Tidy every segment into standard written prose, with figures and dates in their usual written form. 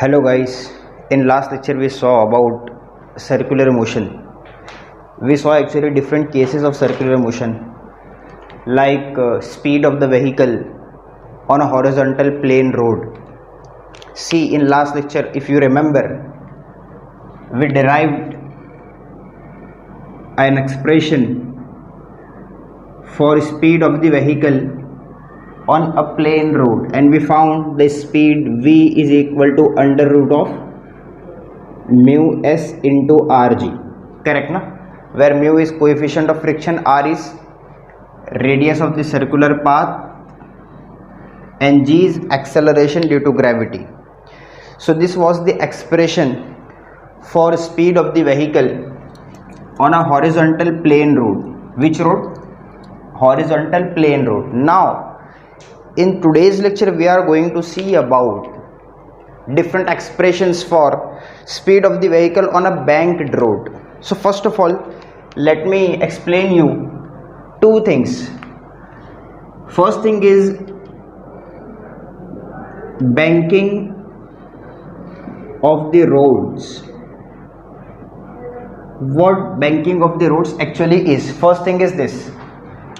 Hello guys, in last lecture we saw about circular motion. We saw actually different cases of circular motion like speed of the vehicle on a horizontal plane road. See, in last lecture if you remember, we derived an expression for speed of the vehicle on a plane road, and we found the speed v is equal to under root of mu s into rg, correct na, where mu is coefficient of friction, r is radius of the circular path, and g is acceleration due to gravity. So this was the expression for speed of the vehicle on a horizontal plane road. Which road? Horizontal plane road. Now in today's lecture we are going to see about different expressions for speed of the vehicle on a banked road. So first of all, let me explain you two things. First thing is banking of the roads. What banking of the roads actually is. First thing is this,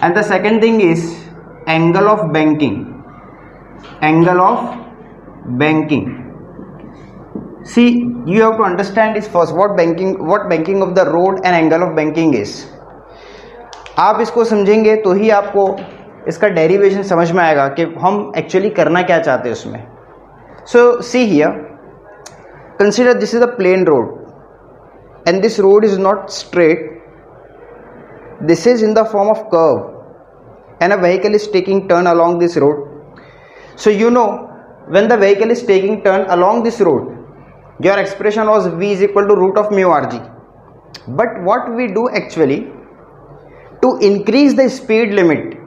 and the second thing is angle of banking. Angle of banking. See, you have to understand this first, what banking of the road and angle of banking is. आप इसको समझेंगे तो ही आपको इसका derivation समझ में आएगा कि हम एक्चुअली करना क्या चाहते हैं उसमें. So see here, consider this is a plain road and this road is not straight. This is in the form of curve and a vehicle is taking turn along this road. So you know, when the vehicle is taking turn along this road, your expression was v is equal to root of mu rg. But what we do actually, to increase the speed limit,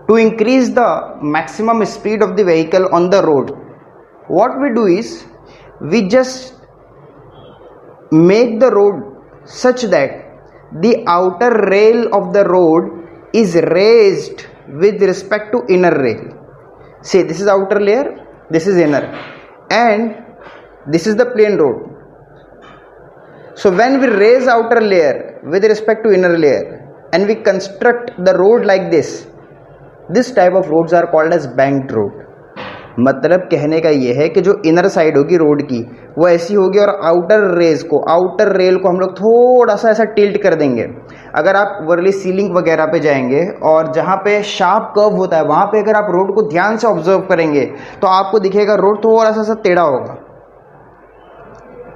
to increase the maximum speed of the vehicle on the road, what we do is we just make the road such that the outer rail of the road is raised with respect to inner rail. See, this is outer layer, this is inner, and this is the plain road. So when we raise outer layer with respect to inner layer and we construct the road like this type of roads are called as banked road. मतलब कहने का ये है कि जो inner side होगी road की वो ऐसी होगी और आउटर रेल को हम लोग थोड़ा सा ऐसा टिल्ट कर देंगे. अगर आप वर्ली सीलिंग वगैरह पे जाएंगे और जहाँ पे शार्प कर्व होता है वहाँ पे अगर आप रोड को ध्यान से ऑब्जर्व करेंगे तो आपको दिखेगा रोड थोड़ा सा टेढ़ा होगा.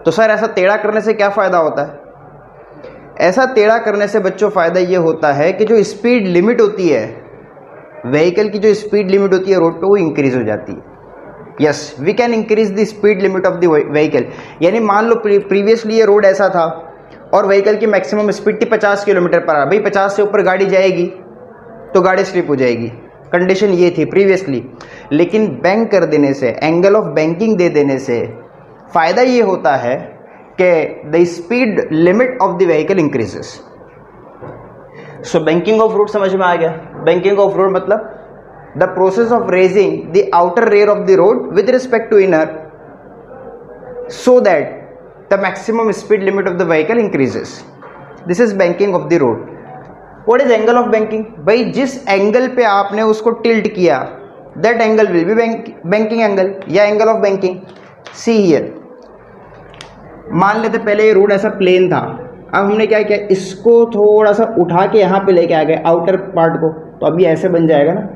तो सर ऐसा टेढ़ा करने से क्या फ़ायदा होता है? ऐसा टेढ़ा करने से बच्चों फ़ायदा ये होता है कि जो स्पीड लिमिट होती है व्हीकल की, जो स्पीड लिमिट होती है रोड पे, वो इंक्रीज हो जाती है. Yes, we can increase the speed limit of the vehicle. यानी मान लो प्रीवियसली ये रोड ऐसा था और व्हीकल की मैक्सिमम स्पीड थी 50 किलोमीटर पर आवर. भाई 50 से ऊपर गाड़ी जाएगी तो गाड़ी स्लिप हो जाएगी, कंडीशन ये थी प्रीवियसली. लेकिन बैंक कर देने से, एंगल ऑफ बैंकिंग दे देने से फ़ायदा ये होता है कि the speed limit of the vehicle increases. So banking of road समझ में आ गया. बैंकिंग ऑफ रोड मतलब the process of raising the outer rear of the road with respect to inner so that the maximum speed limit of the vehicle increases. This is banking of the road. What is angle of banking? भाई जिस angle पे आपने उसको tilt किया, that angle will be banking angle या angle of banking. See here, मान लेते पहले ये रोड ऐसा प्लेन था, अब हमने क्या किया, इसको थोड़ा सा उठा के यहाँ पे लेके आ गए आउटर पार्ट को, तो अभी ऐसे बन जाएगा ना,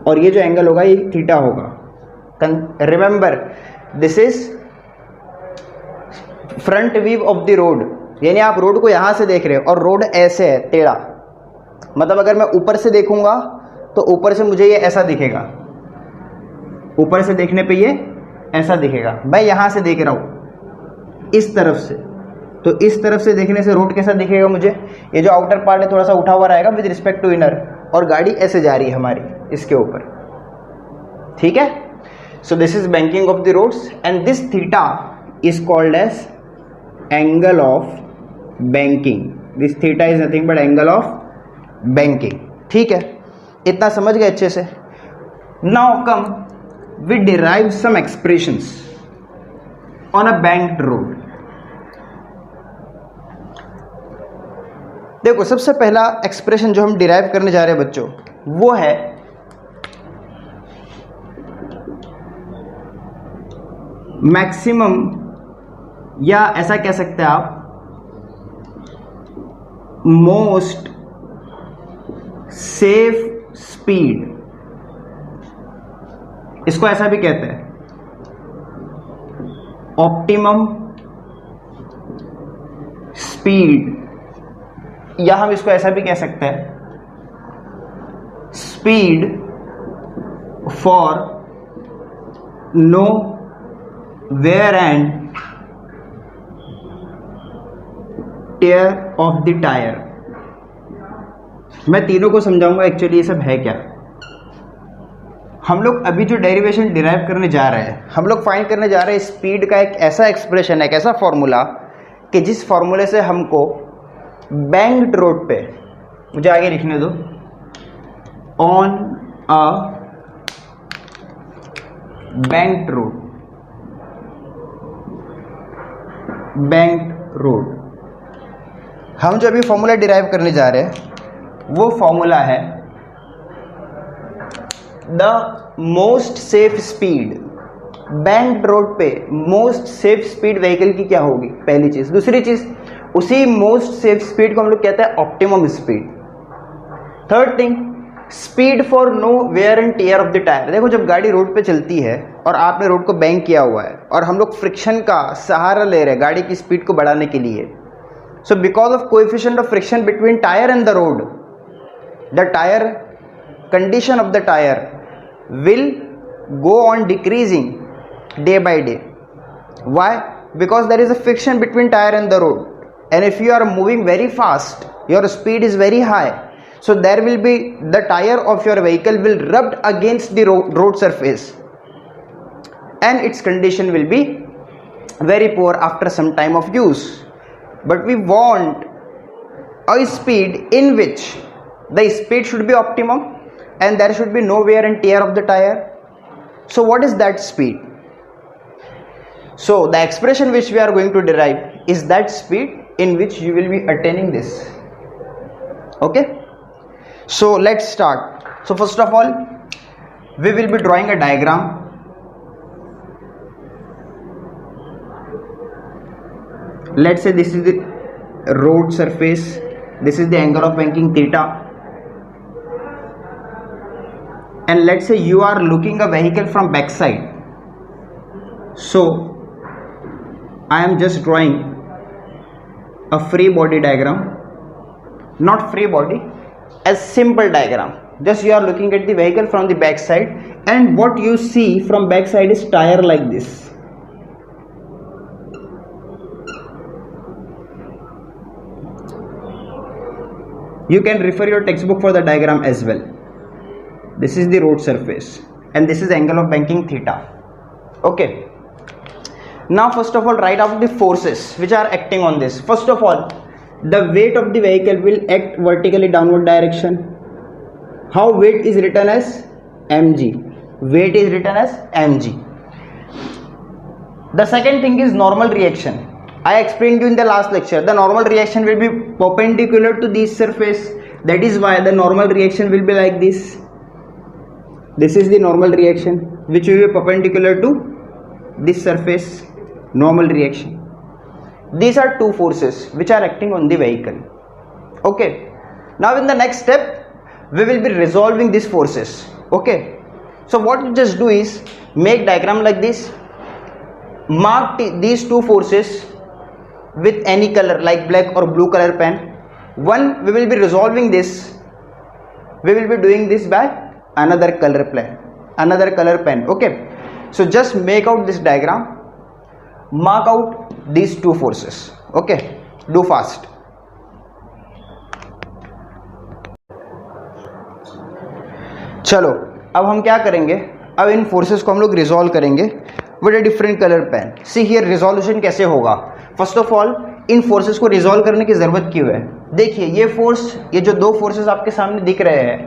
और ये जो एंगल होगा ये थीटा होगा. Remember, this is front view of the road. यानी आप रोड को यहां से देख रहे हो और रोड ऐसे है टेढ़ा. मतलब अगर मैं ऊपर से देखूंगा तो ऊपर से मुझे ये ऐसा दिखेगा, ऊपर से देखने पे ये ऐसा दिखेगा. मैं यहां से देख रहा हूं इस तरफ से, तो इस तरफ से देखने से रोड कैसा दिखेगा मुझे, ये जो आउटर पार्ट है थोड़ा सा उठा हुआ रहेगा विद रिस्पेक्ट टू इनर, और गाड़ी ऐसे जा रही है हमारी इसके ऊपर. ठीक है. So this is banking of the roads and this theta is called as angle of banking. This theta is nothing but angle of banking. ठीक है, इतना समझ गए अच्छे से. Now come we derive some expressions on a banked road. देखो सबसे पहला एक्सप्रेशन जो हम डिराइव करने जा रहे हैं बच्चों, वो है मैक्सिमम, या ऐसा कह सकते हैं आप मोस्ट सेफ स्पीड, इसको ऐसा भी कहते हैं ऑप्टिमम स्पीड, या हम इसको ऐसा भी कह सकते हैं speed for no wear and tear of the tyre. मैं तीनों को समझाऊंगा एक्चुअली ये सब है क्या। हम लोग अभी जो डेरिवेशन डिराइव करने जा रहे हैं, हम लोग फाइंड करने जा रहे हैं स्पीड का एक ऐसा एक्सप्रेशन, एक ऐसा फॉर्मूला कि जिस फॉर्मूले से हमको बैंक्ड रोड पे, मुझे आगे लिखने दो, on a banked road, banked road, हम जो अभी फॉर्मूला डिराइव करने जा रहे हैं वो फॉर्मूला है the most safe speed. Banked road पे मोस्ट सेफ स्पीड व्हीकल की क्या होगी, पहली चीज। दूसरी चीज, उसी मोस्ट सेफ स्पीड को हम लोग कहते हैं optimum speed. Third thing, speed for no wear and tear of the tyre. देखो जब गाड़ी रोड पे चलती है और आपने रोड को बैंक किया हुआ है और हम लोग फ्रिक्शन का सहारा ले रहे हैं गाड़ी की स्पीड को बढ़ाने के लिए, so because of coefficient of friction between tire and the road, the tire condition of the tire will go on decreasing day by day. Why? Because there is a friction between tire and the road, and if you are moving very fast, your speed is very high, so there will be, the tire of your vehicle will rub against the road surface and its condition will be very poor after some time of use. But we want a speed in which the speed should be optimum and there should be no wear and tear of the tire. So what is that speed? So the expression which we are going to derive is that speed in which you will be attaining this. Okay, so let's start. So first of all, we will be drawing a diagram. Let's say this is the road surface, this is the angle of banking theta, and let's say you are looking a vehicle from back side. So I am just drawing a free body diagram, not free body, a simple diagram. Just you are looking at the vehicle from the back side, and what you see from back side is tire like this. You can refer your textbook for the diagram as well. This is the road surface and this is the angle of banking theta. Okay, now first of all write out the forces which are acting on this. First of all, the weight of the vehicle will act vertically downward direction. How weight is written as mg? Weight is written as mg. The second thing is normal reaction. I explained you in the last lecture, the normal reaction will be perpendicular to this surface. That is why the normal reaction will be like this. This is the normal reaction which will be perpendicular to this surface, normal reaction. These are two forces which are acting on the vehicle. Okay, now in the next step we will be resolving these forces. Okay, so what you just do is make diagram like this, mark these two forces with any color like black or blue color pen. One, we will be resolving this, we will be doing this by another color pen. Okay, so just make out this diagram, mark out these two forces. Okay, do fast. चलो अब हम क्या करेंगे, अब इन forces को हम लोग resolve करेंगे with a different colour pen. See here resolution कैसे होगा. फर्स्ट ऑफ ऑल इन फोर्सेस को रिजॉल्व करने की ज़रूरत क्यों है. देखिए ये फोर्स, ये जो दो फोर्सेस आपके सामने दिख रहे हैं,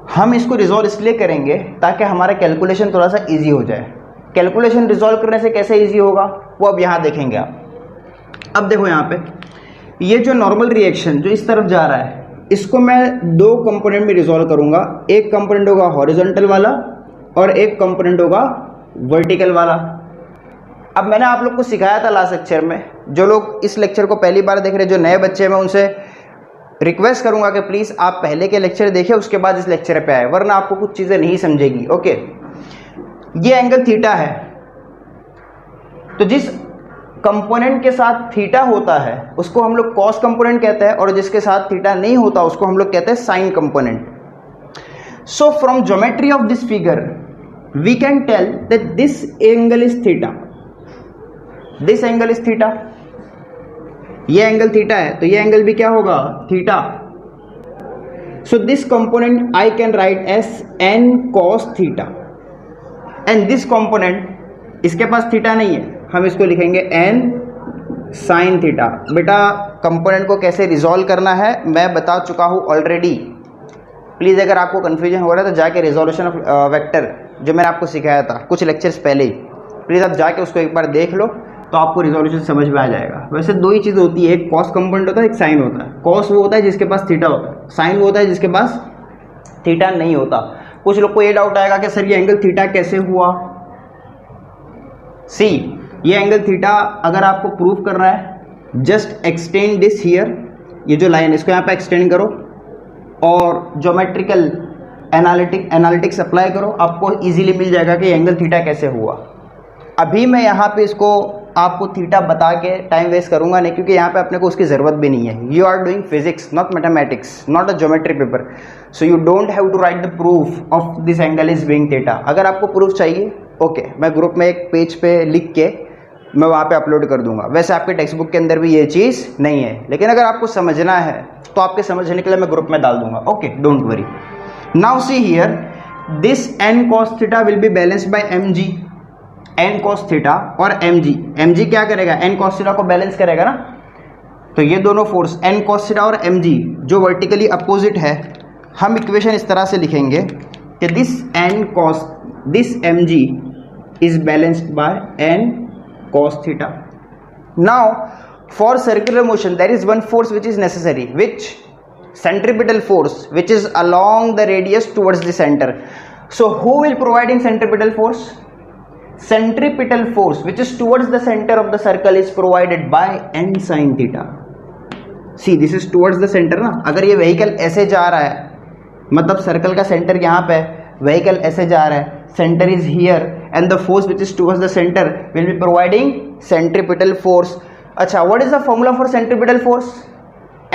हम इसको रिजॉल्व इसलिए करेंगे ताकि हमारा कैलकुलेशन थोड़ा सा इजी हो जाए। कैलकुलेशन रिजॉल्व करने से कैसे इजी होगा वो अब यहाँ देखेंगे आप। अब देखो यहाँ पे ये जो नॉर्मल रिएक्शन जो इस तरफ जा रहा है इसको मैं दो कंपोनेंट में रिजॉल्व करूंगा। एक कंपोनेंट होगा हॉरिजॉन्टल वाला और एक कंपोनेंट होगा वर्टिकल वाला। अब मैंने आप लोग को सिखाया था लास्ट लेक्चर में, जो लोग इस लेक्चर को पहली बार देख रहे हैं, जो नए बच्चे हैं, मैं उनसे रिक्वेस्ट करूंगा कि प्लीज़ आप पहले के लेक्चर देखिए उसके बाद इस लेक्चर पे आए, वरना आपको कुछ चीज़ें नहीं समझेगी। ओके, ये एंगल थीटा है, तो जिस कंपोनेंट के साथ थीटा होता है उसको हम लोग कॉस कंपोनेंट कहते हैं, और जिसके साथ थीटा नहीं होता उसको हम लोग कहते हैं sine component. So from geometry of this figure we can tell that this angle is theta, this angle is theta. ये एंगल थीटा है तो ये एंगल भी क्या होगा, theta. So this component I can write as N cos theta, and this component इसके पास theta नहीं है, हम इसको लिखेंगे एन साइन थीटा। बेटा कंपोनेंट को कैसे रिजॉल्व करना है मैं बता चुका हूँ ऑलरेडी। प्लीज़ अगर आपको कन्फ्यूजन हो रहा है तो जाके रिजोल्यूशन ऑफ वेक्टर जो मैंने आपको सिखाया था कुछ लेक्चर्स पहले ही, प्लीज़ आप जाके उसको एक बार देख लो तो आपको रिजोल्यूशन समझ में आ जाएगा। वैसे दो ही चीज़ होती है, एक कॉस कंपोनेंट होता है, एक साइन होता है। कॉस वो होता है जिसके पास थीटा होता है, साइन वो होता है जिसके पास थीटा नहीं होता। कुछ लोग को ये डाउट आएगा कि सर ये एंगल थीटा कैसे हुआ। सी, ये एंगल थीटा अगर आपको प्रूव करना है जस्ट एक्सटेंड दिस हियर, ये जो लाइन इसको यहाँ पे एक्सटेंड करो और ज्योमेट्रिकल एनालिटिक्स अप्लाई करो, आपको इजीली मिल जाएगा कि एंगल थीटा कैसे हुआ। अभी मैं यहाँ पे इसको आपको थीटा बता के टाइम वेस्ट करूँगा नहीं, क्योंकि यहाँ पे अपने को उसकी ज़रूरत भी नहीं है। You are doing physics not mathematics, not a geometry paper, so you don't have to write the proof of this angle is being theta. अगर आपको प्रूफ चाहिए ओके, मैं ग्रुप में एक पेज पे लिख के मैं वहाँ पे अपलोड कर दूंगा। वैसे आपके टेक्स्ट बुक के अंदर भी ये चीज़ नहीं है, लेकिन अगर आपको समझना है तो आपके समझने के लिए मैं ग्रुप में डाल दूंगा। Okay, don't worry. Now see here, this N cos theta will be balanced by m g, N cos theta और एम जी क्या करेगा, एन कॉस थीटा को बैलेंस करेगा ना। तो ये दोनों फोर्स एन कॉस थीटा और एम जी जो वर्टिकली अपोजिट है, हम इक्वेशन इस तरह से लिखेंगे कि this N cos this m g is balanced by N cos theta. Now for circular motion there is one force which is necessary, which centripetal force, which is along the radius towards the center. So who will provide in centripetal force? Centripetal force which is towards the center of the circle is provided by n sin theta. See, this is towards the center ना। अगर ये vehicle ऐसे जा रहा है, मतलब circle का centre यहाँ पे, व्हीकल ऐसे जा रहा है, centre is here and the force which is towards the center will be providing centripetal force. अच्छा, what is the formula for centripetal force?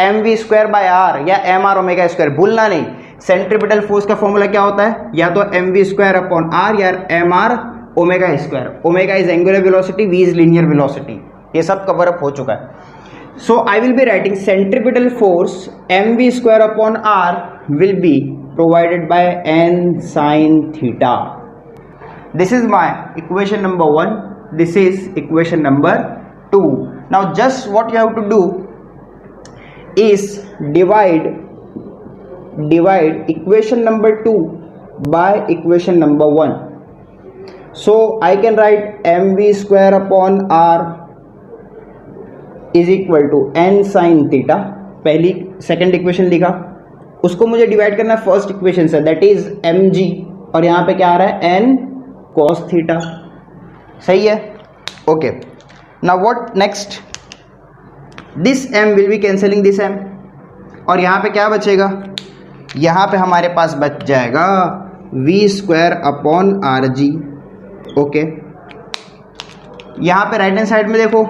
mv square by r या mr omega square, भूलना नहीं। Centripetal force का formula क्या होता है, या तो mv square upon r या mr omega square। Omega is angular velocity, v is linear velocity, ये सब कवर अप हो चुका है। So I will be writing centripetal force mv square upon r will be provided by n sin theta. This is my equation number 1. This is equation number 2. Now just what you have to do is divide equation number 2 by equation number 1. So I can write mv square upon r is equal to n sin theta. पहली second equation लिखा, उसको मुझे divide करना है first equation से, that is mg, और यहाँ पे क्या आ रहा है n cos थीटा। सही है, okay. Now what next, this m will be cancelling this m, और यहाँ पे क्या बचेगा, यहाँ पे हमारे पास बच जाएगा v square upon R G. Okay, यहाँ पे राइट हैंड साइड में देखो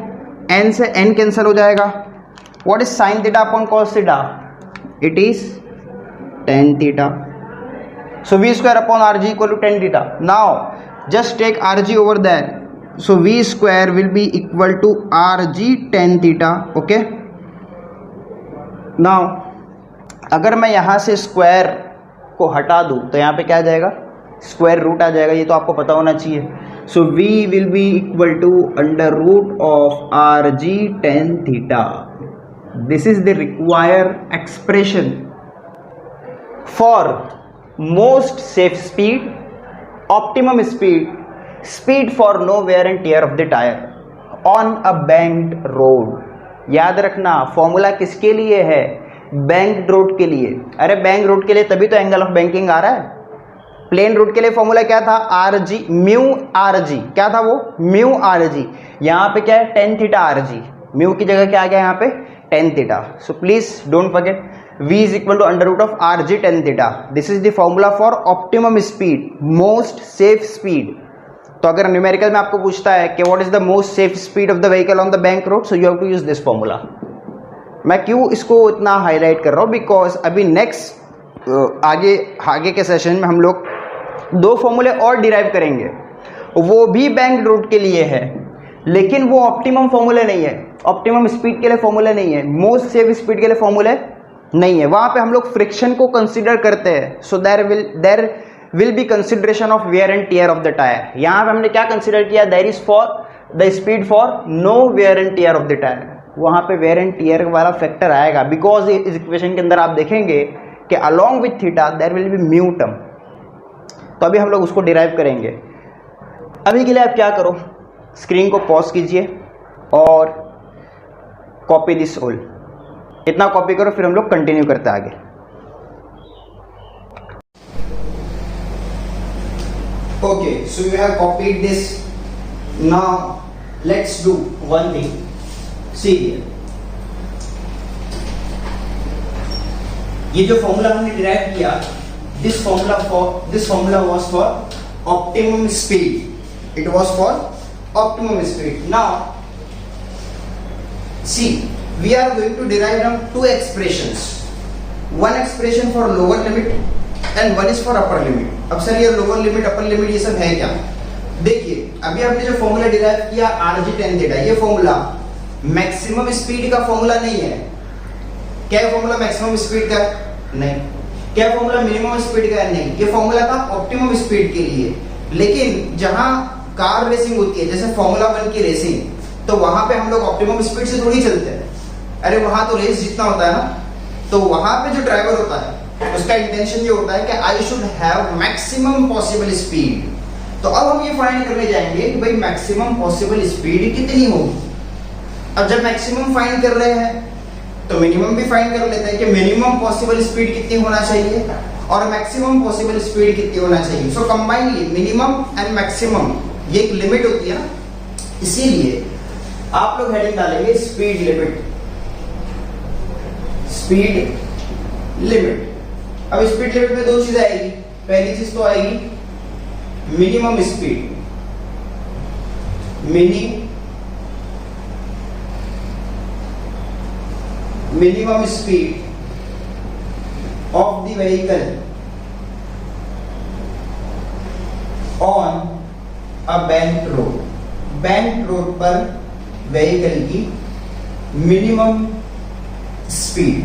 n से n कैंसिल हो जाएगा। What is sine theta upon cos theta, it is tan theta. So v square upon rg equal to 10 theta. Now just take rg over there. So v square will be equal to rg 10 theta. Okay. Now अगर मैं यहाँ से square को हटा दूँ तो यहाँ पे क्या आ जाएगा, स्क्वायर रूट आ जाएगा, ये तो आपको पता होना चाहिए। So v will be equal to under root of rg 10 theta. This is the required expression for most safe speed, optimum speed, speed for no wear and tear of the tyre on a banked road. याद रखना formula किसके लिए है? Banked road के लिए। अरे bank road के लिए तभी तो एंगल ऑफ बैंकिंग आ रहा है। प्लेन रोड के लिए फॉर्मूला क्या था? R G, mu R G. क्या था वो? Mu R G. यहाँ पे क्या है? Tan theta R G. Mu की जगह क्या आ गया यहाँ पे? Tan theta. So please don't forget v is equal to under root of rg tan theta. This is the formula for optimum speed, most safe speed. तो अगर numerical में आपको पूछता है कि what is the most safe speed of the vehicle on the bank road, so you have to use this formula. मैं क्यों इसको इतना हाईलाइट कर रहा हूँ? बिकॉज अभी नेक्स्ट आगे के सेशन में हम लोग दो फॉर्मूले और डिराइव करेंगे, वो भी बैंक रोड के लिए है, लेकिन वो ऑप्टिमम फॉर्मूले नहीं है, ऑप्टिमम स्पीड के लिए फॉर्मूले नहीं है, मोस्ट सेफ स्पीड के लिए फॉर्मूले नहीं है। वहां पे हम लोग फ्रिक्शन को कंसीडर करते हैं। So there will be consideration of wear and tear of the tyre. यहां पे हमने क्या कंसीडर किया? There is for the speed for no wear and tear of the tyre. वहां पे वेयर एंड टियर वाला फैक्टर आएगा, बिकॉज इस इक्वेशन के अंदर आप देखेंगे कि along with theta there will be mu term. तो अभी हम लोग उसको डिराइव करेंगे। अभी के लिए आप क्या करो, स्क्रीन को पॉज कीजिए और कॉपी दिस ऑल। इतना कॉपी करो, फिर हम लोग कंटिन्यू करते आगे। Okay, so you have copied this. Now let's do one thing. See here, ये जो फॉर्मूला हमने डिराइव किया, this formula was for optimum speed. It was for optimum speed. Now see, we are going to derive now two expressions, one expression for lower limit and one is for upper limit। अब sir ये lower limit upper limit ये सब है क्या? देखिए अभी आपने जो फॉर्मूला डिराइव किया आर जी टेन थीटा, ये फॉर्मूला मैक्सिमम स्पीड का फॉर्मूला नहीं है। क्या फॉर्मूला मैक्सिमम स्पीड का? नहीं। क्या फॉर्मूला मिनिमम स्पीड का? नहीं। ये फॉर्मूला था ऑप्टिमम स्पीड के लिए। लेकिन जहां कार रेसिंग होती है, जैसे फॉर्मूला 1 की रेसिंग, तो वहां पे हम लोग ऑप्टिमम स्पीड से थोड़ी चलते हैं। अरे वहां तो रेस जितना होता है ना, तो वहां पे जो ड्राइवर होता है उसका इंटेंशन ये होता है कि I should have maximum possible speed. तो अब हम ये फाइंड करने जाएंगे कि भाई मैक्सिमम पॉसिबल स्पीड कितनी होगी। अब जब मैक्सिमम फाइंड कर रहे हैं तो मिनिमम भी फाइंड कर लेते हैं कि मिनिमम पॉसिबल स्पीड कितनी होना चाहिए और मैक्सिमम पॉसिबल स्पीड कितनी होना चाहिए। सो कंबाइनली मिनिमम एंड मैक्सिमम ये एक लिमिट होती है ना, इसीलिए आप लोग हेडिंग डालेंगे स्पीड लिमिट। Speed limit. अब स्पीड लिमिट में दो चीजें आएगी। पहली चीज तो आएगी minimum speed, minimum speed of the vehicle on a bank road. Bank road पर व्हीकल की मिनिमम स्पीड।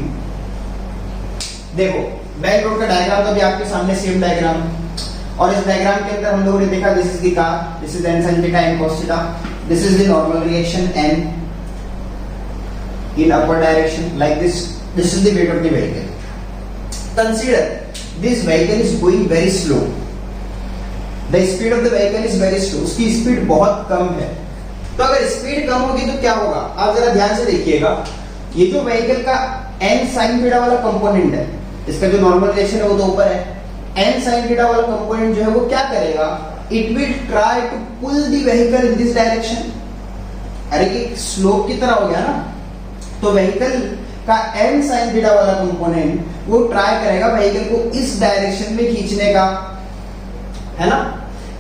देखो बैंक रोड का डायग्राम तो भी आपके सामने सेम डायग्राम, और इस डायग्राम के अंदर हम लोगों ने देखा this is the car, this is n sin theta and cos theta, this is the normal reaction n in upward direction like this is the weight of the vehicle. Consider this vehicle is going very slow, the speed of the vehicle is very slow, उसकी speed बहुत कम है। तो अगर speed कम होगी तो क्या होगा? आप जरा ध्यान से देखिएगा, ये जो व्हीकल का n sin थीटा वाला कंपोनेंट है, इसका जो नॉर्मल रिएक्शन है वो तो ऊपर है, n sin थीटा वाला कंपोनेंट जो है वो क्या करेगा? It will try to pull the vehicle in this direction. अरे ये स्लोप की तरह हो गया ना, तो व्हीकल का n sin थीटा वाला कंपोनेंट वो ट्राई करेगा व्हीकल को इस डायरेक्शन में खींचने का, है ना।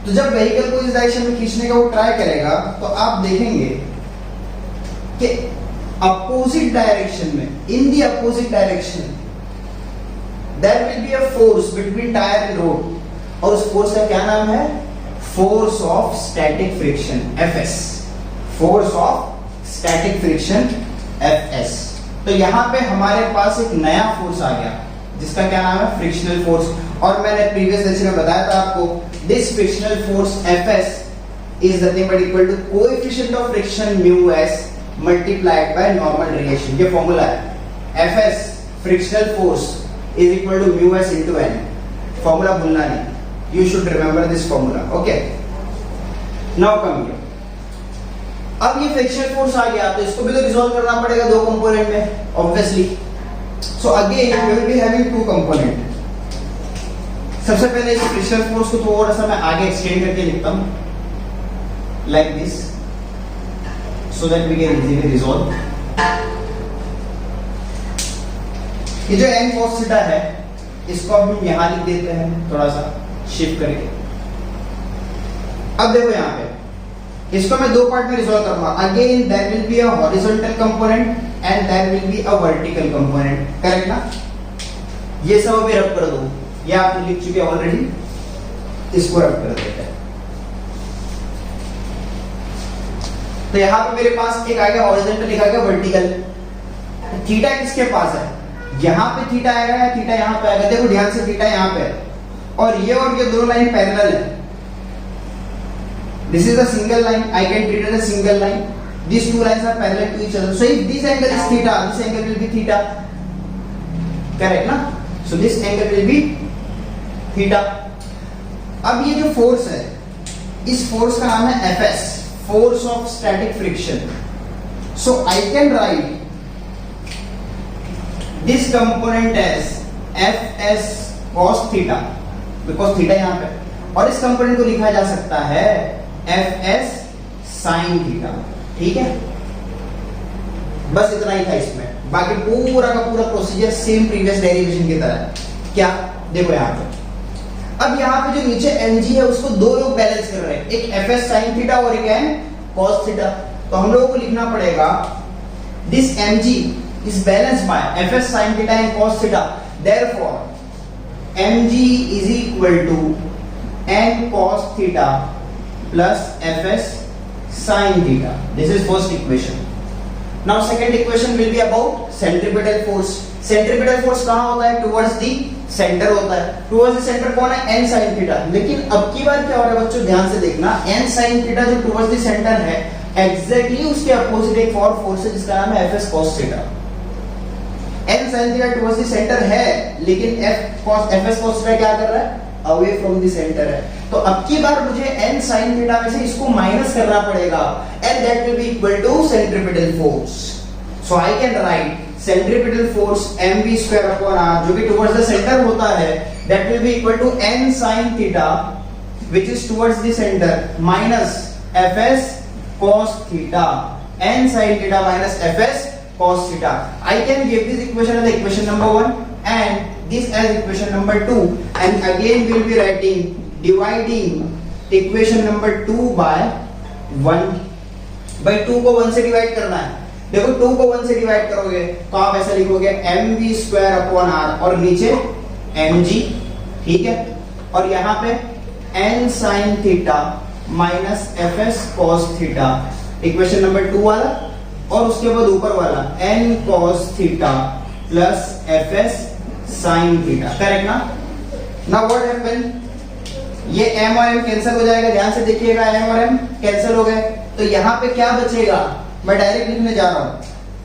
तो जब व्हीकल को इस डायरेक्शन में खींचने का वो ट्राई करेगा, तो आप देखेंगे कि अपोजिट डायरेक्शन में, in the opposite direction there will be a force between tyre and road, और उस फोर्स का क्या नाम है? Force of static friction, Fs। Force of static friction Fs। तो यहां पे हमारे पास एक नया फोर्स आ गया जिसका क्या नाम है? Frictional force. और मैंने प्रीवियस लेक्चर में बताया था आपको, this frictional force Fs is nothing but equal to coefficient of friction mu s multiplied by normal radiation. ये फॉर्मूला है, Fs frictional force is equal to mu s into n formula भूलना नहीं, you should remember this formula, okay. Now come here, अब ये frictional force आ गया तो इसको भी तो रिजॉल्व करना पड़ेगा दो कंपोनेंट में obviously. So again we will be having two component. सबसे पहले इस फ्रिक्शनल फोर्स को थोड़ा सा मैं आगे एक्सटेंड करके लिखता हूं like this, so that we can easily resolve. ये जो n cos थीटा है इसको अब हम यहां लिख देते हैं थोड़ा सा शिफ्ट करके। अब देखो यहां पे इसको मैं दो पार्ट में रिजॉल्व करूंगा। Again there will be a horizontal component and there will be a vertical component, correct ना। ये सब अभी रब कर दो, ये आपने लिख चुके ऑलरेडी, इसको रब कर देते हैं। तो यहां पे मेरे पास एक आ गया हॉरिजॉन्टल, एक आ गया वर्टिकल। थीटा किसके पास है, यहां पे थीटा आएगा या थीटा यहां पे आएगा। देखो ध्यान से, थीटा यहां पे है और ये दोनों लाइन पैरेलल है। This is a single line. I can treat it as a single line. These two lines are parallel to each other. So if this angle is theta, this angle will be theta. Correct ना? So this angle will be theta. अब ये जो force है, इस force का नाम है Fs, force of static friction. So I can write this component as Fs cos theta, because theta यहाँ पे, और इस कंपोनेंट को लिखा जा सकता है Fs sin थीटा, ठीक है। बस इतना ही था इसमें, बाकी पूरा का पूरा प्रोसीजर सेम प्रीवियस डेरिवेशन की तरह है। क्या देखो यहाँ पे, अब यहाँ पे जो नीचे mg है उसको दो लोग बैलेंस कर रहे हैं, एक Fs sin थीटा और एक n cos थीटा। तो हम लोगों को लिखना पड़ेगा this mg is balanced by Fs sin theta and cos theta, therefore mg is equal to n cos theta plus Fs sin theta. This is first equation. Now second equation will be about centripetal force. Centripetal force कहाँ होता है, towards the center होता है। towards the center कौन है, n sin theta। लेकिन अब की बार क्या हो रहा है बच्चों, ध्यान से देखना, n sin theta जो towards the center है exactly उसके अपोजिट एक और फोर्स है जिसका नाम है Fs cos theta। n sin theta towards the center है लेकिन Fs cos theta क्या कर रहा है, अवे फ्रॉम द सेंटर है। तो अब की बार मुझे n sin थीटा में से इसको माइनस करना पड़ेगा and that will be equal to centripetal force. So I can write centripetal force mv square upon r जो कि टुवर्ड्स द सेंटर होता है, that will be equal to n sin theta which is towards the center minus Fs cos theta, n sin theta minus Fs cos theta. I can give this equation as equation number 1 and this as equation number 2, and again we will be writing dividing equation number 2 by 1 by 2 को 1 से divide करना है। देखो 2 को 1 से divide करोगे तो आप ऐसा लिखोगे mv स्क्वायर अपॉन r और नीचे mg, ठीक है, और यहाँ पे n sin theta minus Fs cos theta, equation number 2 वाला, और उसके बाद ऊपर वाला n cos theta plus Fs sin theta, correct ना। नाउ व्हाट हैपन, ये m और m कैंसिल हो जाएगा, ध्यान से देखिएगा, m और m कैंसिल हो गए तो यहाँ पे क्या बचेगा, मैं डायरेक्ट लिखने जा रहा हूँ।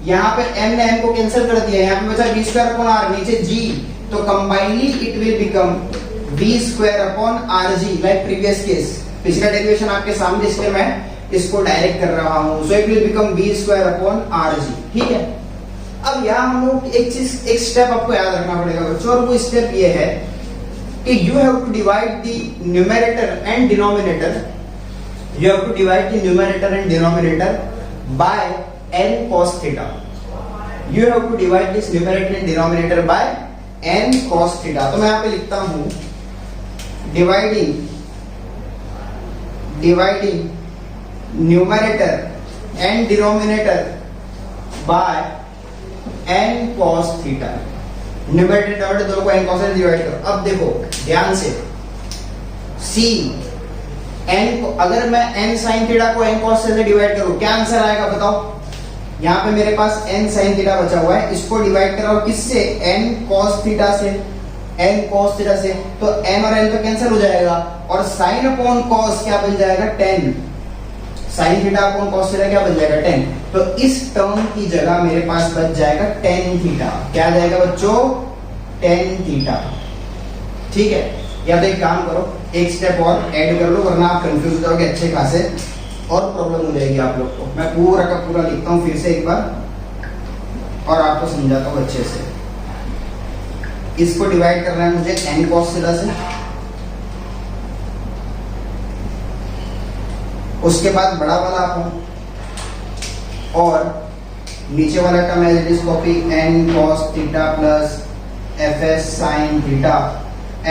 यहाँ पे m ने m को कैंसिल कर दिया, यहाँ पे बचा b स्क्वायर अपॉन r, नीचे g, तो combinedly it will become b square upon rg like previous case. पिछला डेरिवेशन आपके सामने, इसलिए मैं इसको डायरेक्ट कर रहा हूँ। So it will become b square upon rg, ठीक है। अब यहाँ हम लोग एक स्टेप आपको याद रखना पड़ेगा बच्चों, और वो स्टेप ये है कि you have to divide the numerator and denominator, you have to divide the numerator and denominator by n cos theta. You have to divide this numerator and denominator by n cos theta. तो मैं यहाँ पे लिखता हूँ dividing numerator and denominator by n cos theta. Numerator denominator दोनों को n cos से divide करो। अब देखो ध्यान से, c n को अगर मैं n sin थीटा को n cos से डिवाइड करूं, क्या आंसर आएगा बताओ। यहाँ पे मेरे पास n sin थीटा बचा हुआ है, इसको डिवाइड कराओ किससे, n cos थीटा से, n cos थीटा से, तो n और n तो कैंसिल हो जाएगा और sin अपॉन cos क्या बन जाएगा, tan। sin theta upon cos theta क्या बन जाएगा, tan। तो इस टर्म की जगह मेरे पास बच जाएगा tan थीटा। क्या जाएगा बच्चों, tan थीटा, ठीक है। या तो एक काम करो, एक स्टेप और ऐड कर लो, वरना आप कंफ्यूज हो जाओगे अच्छे खासे और प्रॉब्लम हो जाएगी आप लोग को। मैं पूरा का पूरा लिखता हूँ फिर से एक बार और आपको समझाता हूँ अच्छे से। इसको डिवाइड करना है मुझे n cos थीटा से, उसके बाद बड़ा वाला आप और नीचे वाला term as it is copy n cos theta plus fs sin theta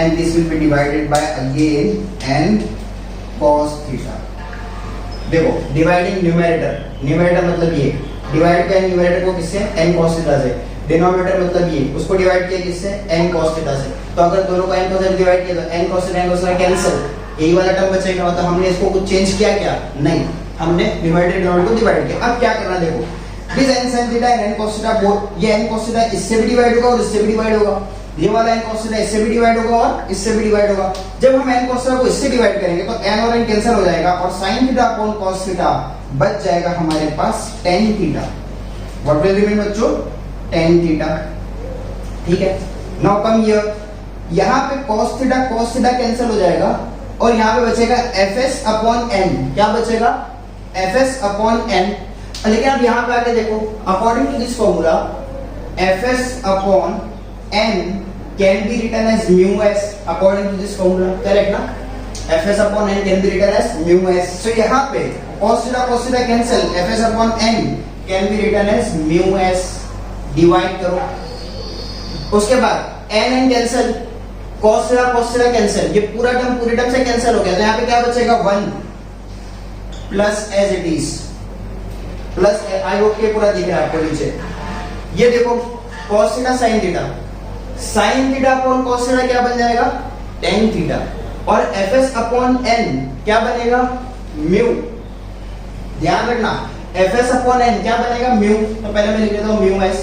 and this will be divided by again n cos theta. देखो डिवाइडिंग न्यूमरेटर मतलब ये, डिवाइड किया न्यूमरेटर को किससे, n cos थीटा से, डिनोमिनेटर मतलब ये, उसको डिवाइड किया किससे, n cos थीटा से। तो अगर दोनों को n cos थीटा डिवाइड किया तो n cos थीटा कैंसिल, यही वाला टर्म बचेगा। मतलब हमने इसको कुछ चेंज किया क्या, नहीं, हमने न्यूमरेटर डिनोमिनेटर को डिवाइड किया। अब क्या करना, देखो this n sin theta and n cos theta both, ये n cos थीटा इससे भी डिवाइड होगा और इससे भी डिवाइड होगा, ये वाला n cos थीटा इससे भी डिवाइड होगा और इससे भी डिवाइड होगा। जब हम n cos थीटा को इससे डिवाइड करेंगे तो n और n कैंसिल हो जाएगा और sin theta upon cos theta बच जाएगा हमारे पास tan theta. What will remain बच्चों, tan थीटा। ठीक है, नाउ कम हियर, यहां पे cos थीटा कैंसिल हो जाएगा और यहां पे बचेगा fs अपॉन n। क्या बचेगा, fs अपॉन n। लेकिन अब यहां पे आके देखो, according to this formula fs upon n can be written as mu s according to this formula, correct ना, fs upon n can be written as mu s। so यहाँ पे cos theta cancel, fs upon n can be written as mu s, divide करो, उसके बाद n cancel, cos theta cancel, ये पूरा term पूरे term से cancel हो गया, तो यहाँ पे क्या बचेगा 1 plus as it is plus, I hope ये पूरा दिख रहा है आपको नीचे। ये देखो cos theta sin theta, sin theta upon cos theta क्या बन जाएगा, tan थीटा, और fs अपॉन n क्या बनेगा, म्यू। ध्यान रखना fs अपॉन n क्या बनेगा, म्यू। तो पहले मैं लिख देता हूं म्यू s,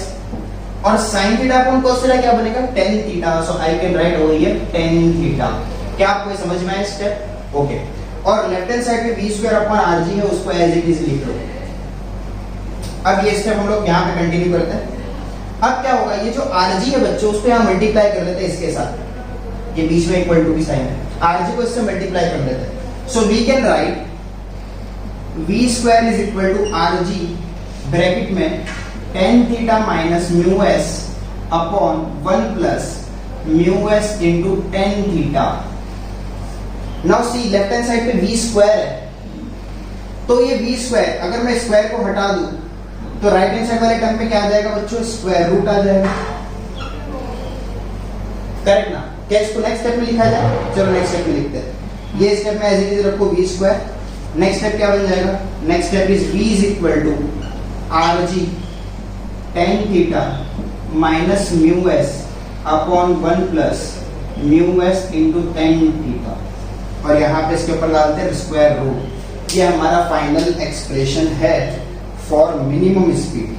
और sin theta upon cos theta क्या बनेगा, tan theta. So I can right over here tan theta. क्या आपको समझ में आया स्टेप, ओके। और लेफ्ट हैंड साइड पे v स्क्वायर अपॉन rg है, उसको एज इट इज लिख लो। अब ये स्टेप हम लोग यहाँ पे कंटिन्यू करते हैं। अब क्या होगा, ये जो rg है बच्चों, उसको यहाँ मल्टीप्लाई कर लेते हैं इसके साथ, ये बीच में इक्वल टू की साइन है, rg को इससे मल्टीप्लाई कर लेते हैं। So we can write v square is equal to rg bracket में tan theta minus mu s upon 1 plus mu s into tan theta. Now see left hand side पे v square है, तो ये v square अगर मैं square को हटा दूं तो राइट हैंड साइड वाले टर्म पे क्या आ जाएगा बच्चों, स्क्वायर रूट आ जाएगा, करेक्ट ना। क्या इसको नेक्स्ट स्टेप में लिखा जाए, चलो नेक्स्ट स्टेप में लिखते हैं। ये स्टेप में एज इट इज रखो v स्क्वायर, नेक्स्ट स्टेप क्या बन जाएगा, next step is v is equal to rg tan theta minus mu s upon 1 plus mu s into tan theta, और यहाँ पे इसके ऊपर डालते हैं स्क्वायर रूट। ये हमारा फाइनल एक्सप्रेशन है फॉर मिनिमम स्पीड।